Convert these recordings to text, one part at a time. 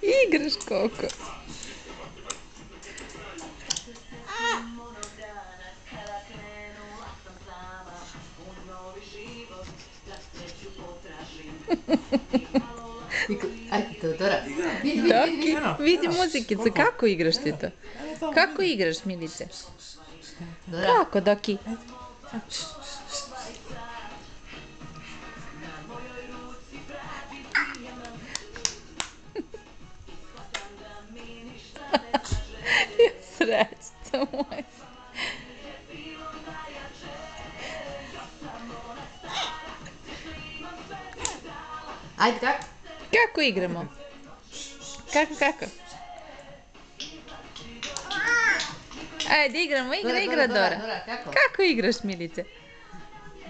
Igraš Koko. Ajde, Teodora. Vidi, Doki, vidi muzikicu, kako igraš ti to? Kako igraš, Milice? Kako, Doki? Srećica moja. Ajde, kako? Kako igramo? Kako? Ajde, igramo, igra, Dora. Dora, kako? Kako igraš, Milice?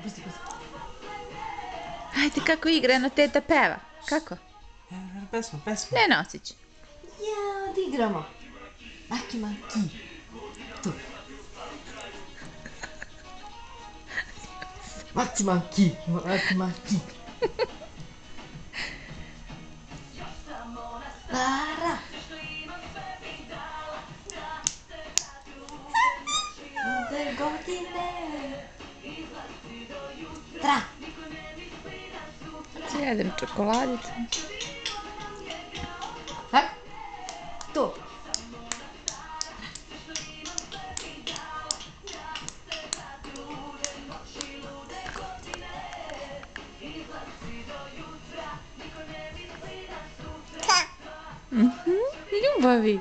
Pusti. Ajde, kako igra, eno teta peva. Kako? Pesma. Ne nosić. Ja, odigramo. Maki. Tu. Maki. Lara. Te godine. Tra. Jedem čokoladicu. Kako? Tu. Ljubavi.